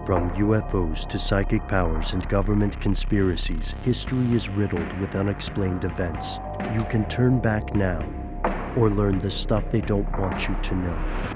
From UFOs to psychic powers and government conspiracies, history is riddled with unexplained events. You can turn back now or learn the stuff they don't want you to know.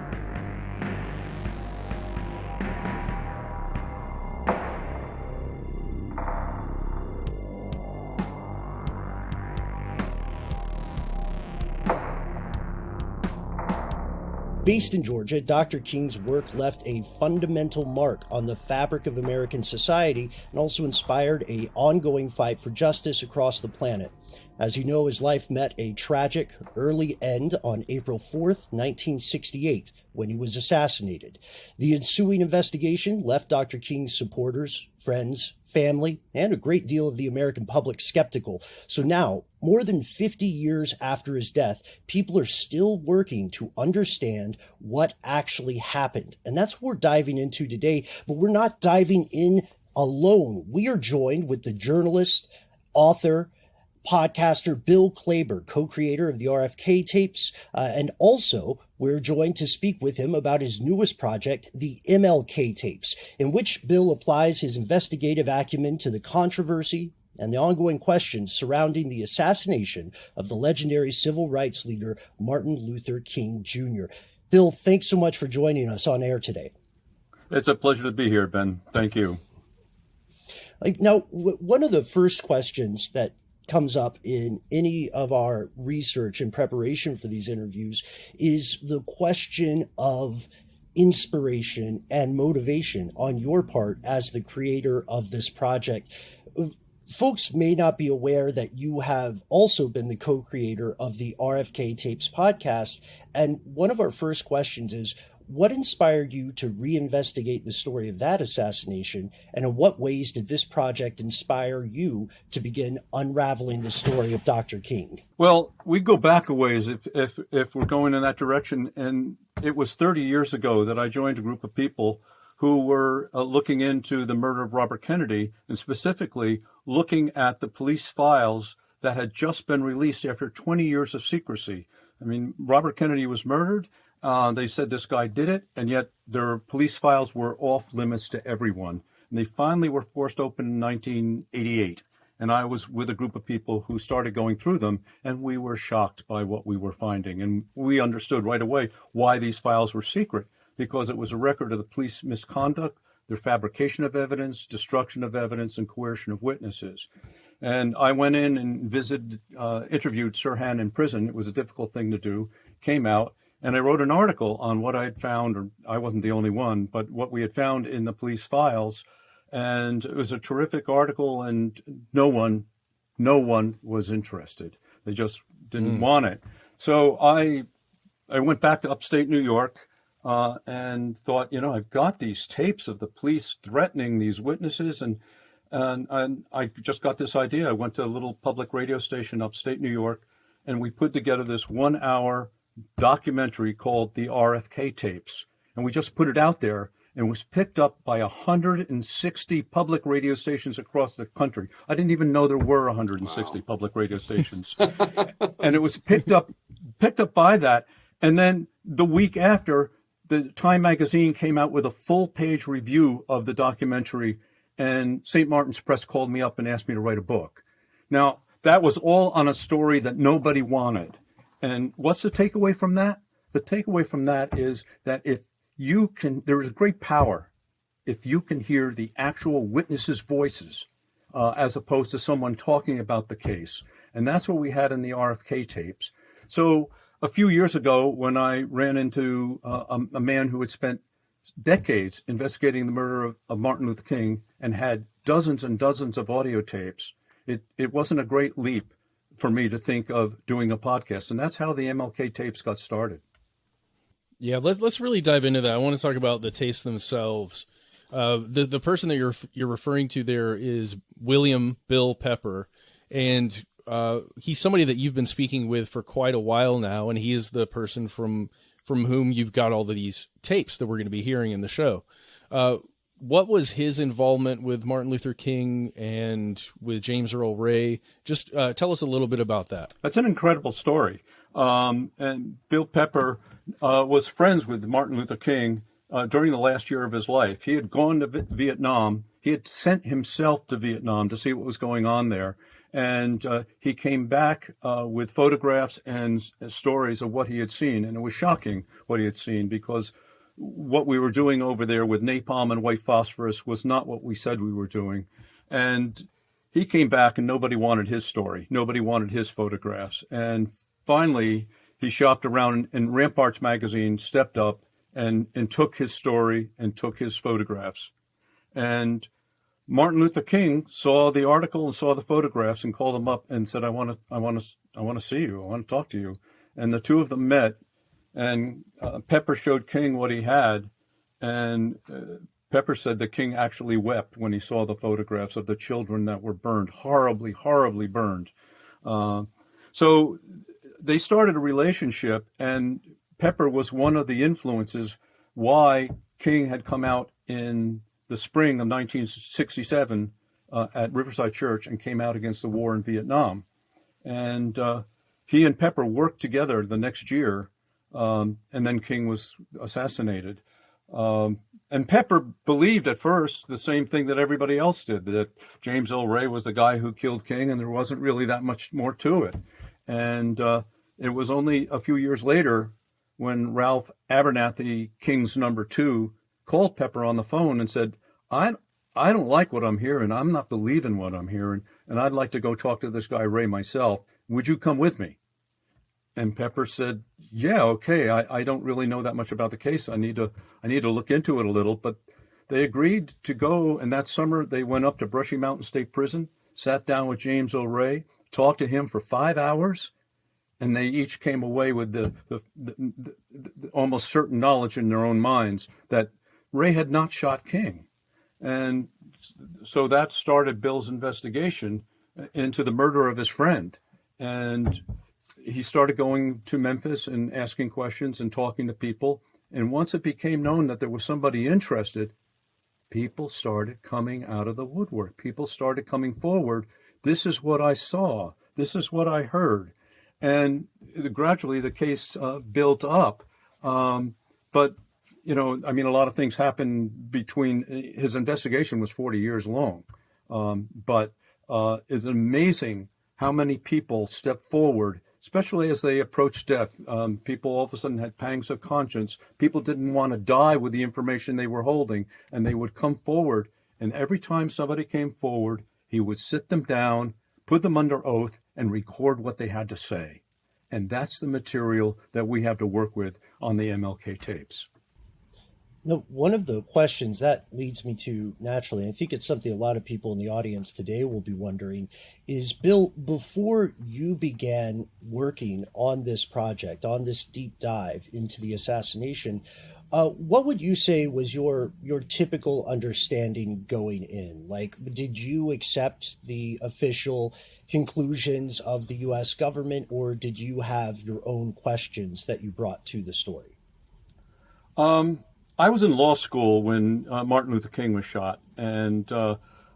Based in Georgia, Dr. King's work left a fundamental mark on the fabric of American society and also inspired an ongoing fight for justice across the planet. As you know, his life met a tragic early end on April 4th, 1968, when he was assassinated. The ensuing investigation left Dr. King's supporters, friends, family, and a great deal of the American public skeptical. So now, more than 50 years after his death, people are still working to understand what actually happened. And that's what we're diving into today, but we're not diving in alone. We are joined with the journalist, author, podcaster Bill Klaber, co-creator of the RFK tapes, and also we're joined to speak with him about his newest project, the MLK tapes, in which Bill applies his investigative acumen to the controversy and the ongoing questions surrounding the assassination of the legendary civil rights leader Martin Luther King Jr. Bill, thanks so much for joining us on air today. It's a pleasure to be here, Ben. Thank you. Now, one of the first questions that comes up in any of our research and preparation for these interviews is the question of inspiration and motivation on your part as the creator of this project. Folks may not be aware that you have also been the co-creator of the RFK Tapes podcast. And one of our first questions is, what inspired you to reinvestigate the story of that assassination? And in what ways did this project inspire you to begin unraveling the story of Dr. King? Well, we go back a ways if we're going in that direction. And it was 30 years ago that I joined a group of people who were looking into the murder of Robert Kennedy, and specifically looking at the police files that had just been released after 20 years of secrecy. I mean, Robert Kennedy was murdered. They said this guy did it, and yet their police files were off limits to everyone. And they finally were forced open in 1988. And I was with a group of people who started going through them, and we were shocked by what we were finding. And we understood right away why these files were secret, because it was a record of the police misconduct, their fabrication of evidence, destruction of evidence, and coercion of witnesses. And I went in and interviewed Sirhan in prison. It was a difficult thing to do, came out. And I wrote an article on what I had found, or I wasn't the only one, but what we had found in the police files. And it was a terrific article, and no one was interested. They just didn't want it. So I went back to upstate New York and thought, I've got these tapes of the police threatening these witnesses. And I just got this idea. I went to a little public radio station upstate New York, and we put together this 1-hour documentary called the RFK tapes. And we just put it out there, and it was picked up by 160 public radio stations across the country. I didn't even know there were 160 public radio stations. And it was picked up by that. And then the week after, the Time magazine came out with a full-page review of the documentary, and St. Martin's Press called me up and asked me to write a book. Now, that was all on a story that nobody wanted. And what's the takeaway from that? The takeaway from that is that there is great power if you can hear the actual witnesses' voices as opposed to someone talking about the case. And that's what we had in the RFK tapes. So a few years ago, when I ran into a man who had spent decades investigating the murder of Martin Luther King and had dozens and dozens of audio tapes, it wasn't a great leap for me to think of doing a podcast. And that's how the MLK tapes got started. Yeah, let's really dive into that. I want to talk about the tapes themselves. The person that you're referring to there is William Bill Pepper, and he's somebody that you've been speaking with for quite a while now, and he is the person from whom you've got all of these tapes that we're going to be hearing in the show. What was his involvement with Martin Luther King and with James Earl Ray? Just tell us a little bit about that. That's an incredible story. And Bill Pepper was friends with Martin Luther King during the last year of his life. He had gone to Vietnam. He had sent himself to Vietnam to see what was going on there. And he came back with photographs and stories of what he had seen. And it was shocking what he had seen, because what we were doing over there with napalm and white phosphorus was not what we said we were doing. And he came back and nobody wanted his story. Nobody wanted his photographs. And finally, he shopped around, and Ramparts magazine stepped up and took his story and took his photographs. And Martin Luther King saw the article and saw the photographs and called him up and said, I want to see you. I want to talk to you. And the two of them met, and Pepper showed King what he had. And Pepper said that King actually wept when he saw the photographs of the children that were burned, horribly, horribly burned. So they started a relationship, and Pepper was one of the influences why King had come out in the spring of 1967 at Riverside Church and came out against the war in Vietnam. And he and Pepper worked together the next year, and then King was assassinated. And Pepper believed at first the same thing that everybody else did, that James Earl Ray was the guy who killed King, and there wasn't really that much more to it. And it was only a few years later when Ralph Abernathy, King's number 2, called Pepper on the phone and said, I don't like what I'm hearing. I'm not believing what I'm hearing, and I'd like to go talk to this guy Ray myself. Would you come with me? And Pepper said, yeah, okay. I don't really know that much about the case. I need to look into it a little. But they agreed to go, and that summer they went up to Brushy Mountain State Prison, sat down with James Earl Ray, talked to him for 5 hours, and they each came away with the almost certain knowledge in their own minds that Ray had not shot King. And so that started Bill's investigation into the murder of his friend. And he started going to Memphis and asking questions and talking to people. And once it became known that there was somebody interested, people started coming out of the woodwork. People started coming forward. This is what I saw. This is what I heard. And gradually the case built up. But, you know, I mean, a lot of things happened between, his investigation was 40 years long. But it's amazing how many people stepped forward, especially as they approached death. People all of a sudden had pangs of conscience. People didn't want to die with the information they were holding, and they would come forward. And every time somebody came forward, he would sit them down, put them under oath, and record what they had to say. And that's the material that we have to work with on the MLK tapes. Now, one of the questions that leads me to naturally, I think it's something a lot of people in the audience today will be wondering, is Bill, before you began working on this project, on this deep dive into the assassination, what would you say was your typical understanding going in? Like, did you accept the official conclusions of the U.S. government, or did you have your own questions that you brought to the story? I was in law school when Martin Luther King was shot, and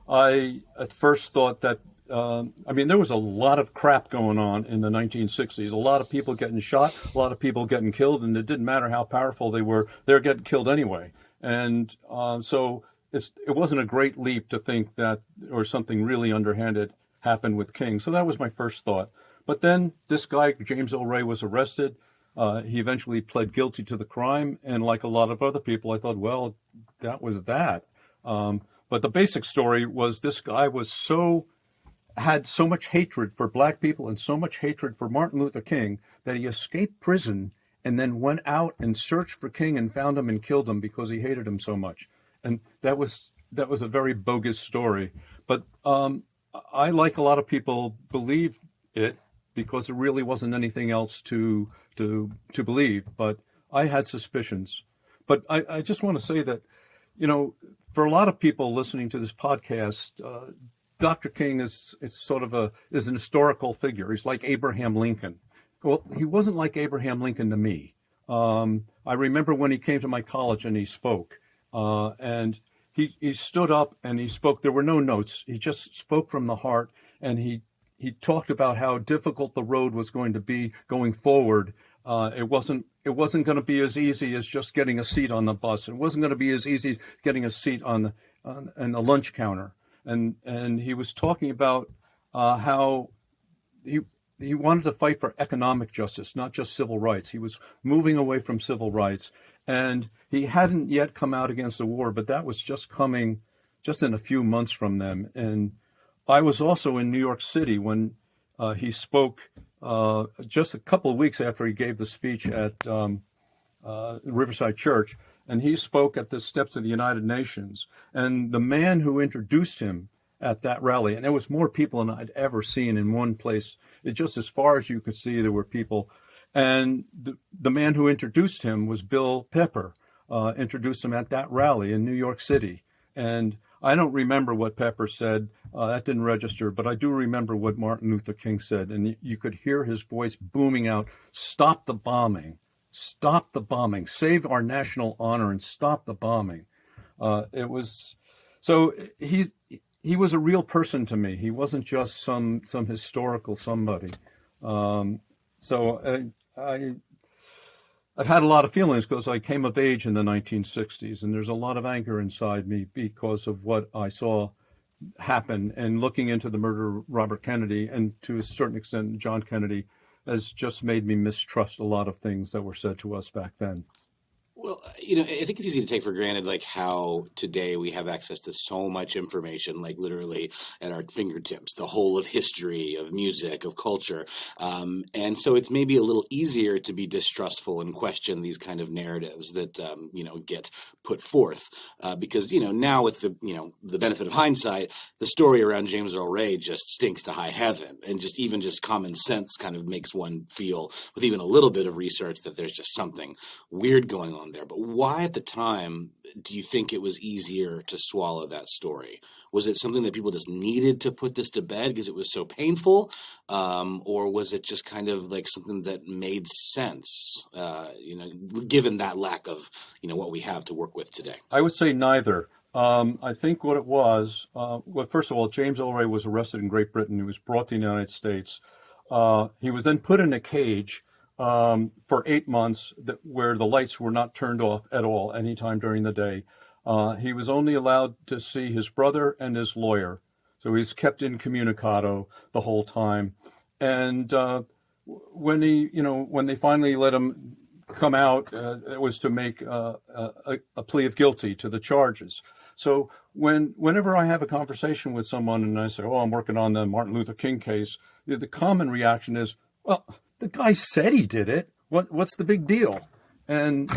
I at first thought that, there was a lot of crap going on in the 1960s, a lot of people getting shot, a lot of people getting killed, and it didn't matter how powerful they were getting killed anyway. And so it wasn't a great leap to think that, or something really underhanded happened with King. So that was my first thought. But then this guy, James Earl Ray, was arrested. He eventually pled guilty to the crime, and like a lot of other people, I thought, well, that was that. But the basic story was this guy had so much hatred for black people and so much hatred for Martin Luther King that he escaped prison and then went out and searched for King and found him and killed him because he hated him so much. And that was a very bogus story. But I, like a lot of people, believe it because there really wasn't anything else to believe, but I had suspicions. But I just want to say that, for a lot of people listening to this podcast, Dr. King is an historical figure. He's like Abraham Lincoln. Well, he wasn't like Abraham Lincoln to me. I remember when he came to my college and he spoke, and he stood up and he spoke. There were no notes. He just spoke from the heart, and he talked about how difficult the road was going to be going forward. It wasn't it wasn't going to be as easy as just getting a seat on the bus. It wasn't going to be as easy as getting a seat on the lunch counter. And he was talking about how he wanted to fight for economic justice, not just civil rights. He was moving away from civil rights, and he hadn't yet come out against the war, but that was just coming just in a few months from them. And I was also in New York City when he spoke just a couple of weeks after he gave the speech at Riverside Church, and he spoke at the steps of the United Nations. And the man who introduced him at that rally, and there was more people than I'd ever seen in one place. It just as far as you could see, there were people. And the man who introduced him was Bill Pepper, introduced him at that rally in New York City. And I don't remember what Pepper said. That didn't register, but I do remember what Martin Luther King said. And you could hear his voice booming out, "Stop the bombing. Stop the bombing. Save our national honor and stop the bombing." It was so he was a real person to me. He wasn't just some historical somebody. So I've had a lot of feelings because I came of age in the 1960s, and there's a lot of anger inside me because of what I saw happen. And looking into the murder of Robert Kennedy, and to a certain extent John Kennedy, has just made me mistrust a lot of things that were said to us back then. Well, I think it's easy to take for granted, like how today we have access to so much information, like literally at our fingertips, the whole of history, of music, of culture. And so it's maybe a little easier to be distrustful and question these kind of narratives that, get put forth. Because, now with the benefit of hindsight, the story around James Earl Ray just stinks to high heaven. And just common sense kind of makes one feel, with even a little bit of research, that there's just something weird going on there. But why at the time do you think it was easier to swallow that story? Was it something that people just needed to put this to bed because it was so painful? Or was it just kind of like something that made sense, given that lack of, what we have to work with today? I would say neither. I think what it was, first of all, James Earl Ray was arrested in Great Britain. He was brought to the United States. He was then put in a cage for 8 months where the lights were not turned off at all anytime during the day. He was only allowed to see his brother and his lawyer. So he's kept incommunicado the whole time. And when they finally let him come out, it was to make a plea of guilty to the charges. So whenever I have a conversation with someone and I say, "Oh, I'm working on the Martin Luther King case," the common reaction is, "Well, the guy said he did it. What's the big deal?" And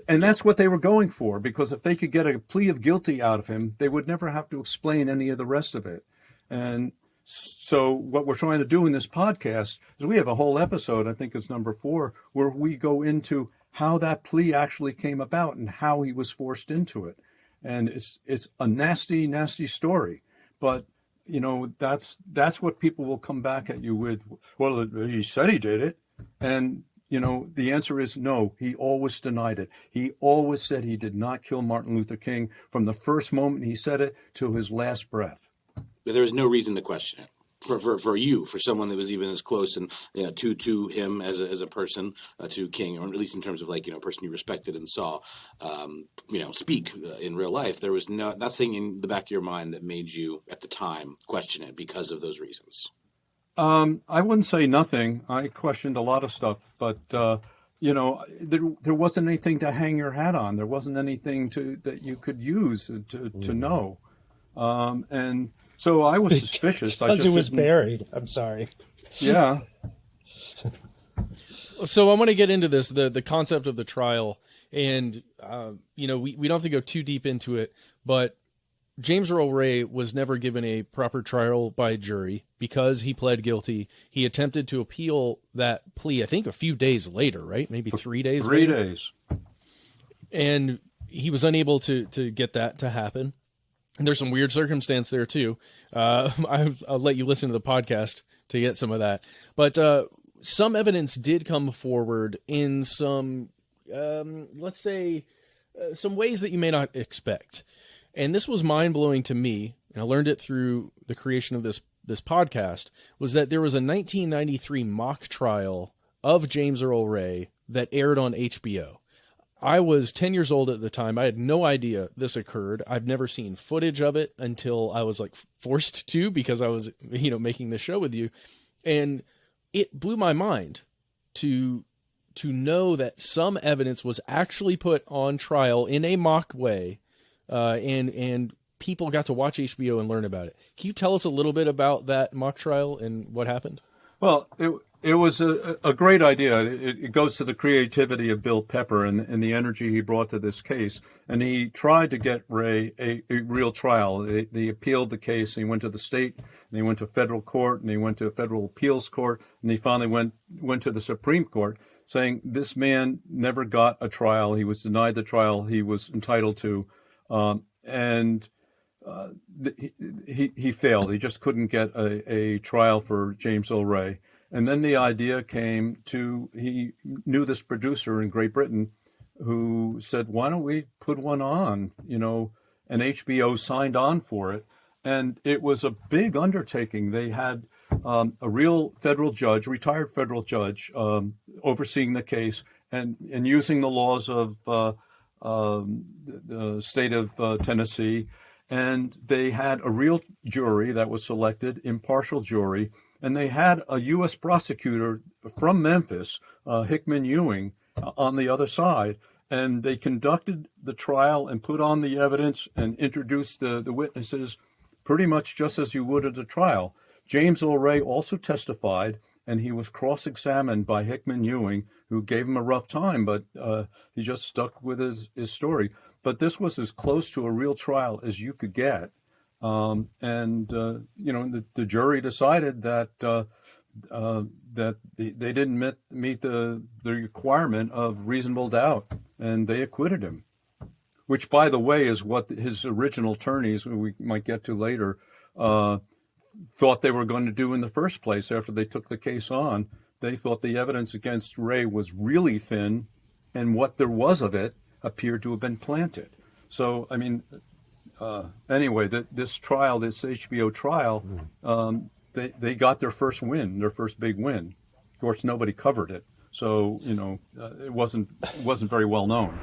and that's what they were going for, because if they could get a plea of guilty out of him, they would never have to explain any of the rest of it. And so what we're trying to do in this podcast is we have a whole episode, I think it's number 4, where we go into how that plea actually came about and how he was forced into it. And it's a nasty, nasty story, but that's what people will come back at you with. "Well, he said he did it." And, the answer is no, he always denied it. He always said he did not kill Martin Luther King from the first moment he said it to his last breath. But there was no reason to question it. For you, for someone that was even as close and to him as a person, to King, or at least in terms of a person you respected and saw, speak in real life, there was nothing in the back of your mind that made you at the time question it because of those reasons. I wouldn't say nothing. I questioned a lot of stuff, but there wasn't anything to hang your hat on. There wasn't anything that you could use to know, and. So I was suspicious. Because it was buried. I'm sorry. Yeah. So I want to get into this, the concept of the trial. And, we don't have to go too deep into it, but James Earl Ray was never given a proper trial by jury because he pled guilty. He attempted to appeal that plea, I think a few days later, right? Maybe 3 days 3 later. days. And he was unable to get that to happen. And there's some weird circumstance there too. I'll let you listen to the podcast to get some of that. But some evidence did come forward in some, let's say, some ways that you may not expect. And this was mind-blowing to me, and I learned it through the creation of this podcast, was that there was a 1993 mock trial of James Earl Ray that aired on HBO. I was 10 years old at the time. I had no idea this occurred. I've never seen footage of it until I was like forced to, because I was, making this show with you. And it blew my mind to know that some evidence was actually put on trial in a mock way, and people got to watch HBO and learn about it. Can you tell us a little bit about that mock trial and what happened? Well, it was a great idea. It goes to the creativity of Bill Pepper and the energy he brought to this case. And he tried to get Ray a real trial. They appealed the case. He went to the state, and he went to federal court, and he went to a federal appeals court, and he finally went to the Supreme Court, saying this man never got a trial. He was denied the trial he was entitled to, he failed. He just couldn't get a trial for James Earl Ray. And then the idea came he knew this producer in Great Britain who said, why don't we put one on, and HBO signed on for it. And it was a big undertaking. They had a real federal judge, retired federal judge, overseeing the case and using the laws of the state of Tennessee. And they had a real jury that was selected, impartial jury. And they had a U.S. prosecutor from Memphis, Hickman Ewing, on the other side. And they conducted the trial and put on the evidence and introduced the witnesses pretty much just as you would at a trial. James Earl Ray also testified, and he was cross-examined by Hickman Ewing, who gave him a rough time, but he just stuck with his story. But this was as close to a real trial as you could get. The jury decided that they didn't meet the requirement of reasonable doubt, and they acquitted him. Which, by the way, is what his original attorneys, we might get to later, thought they were going to do in the first place after they took the case on. They thought the evidence against Ray was really thin, and what there was of it appeared to have been planted. So, anyway, this trial, this HBO trial, they got their first win, their first big win. Of course, nobody covered it, so it wasn't very well known.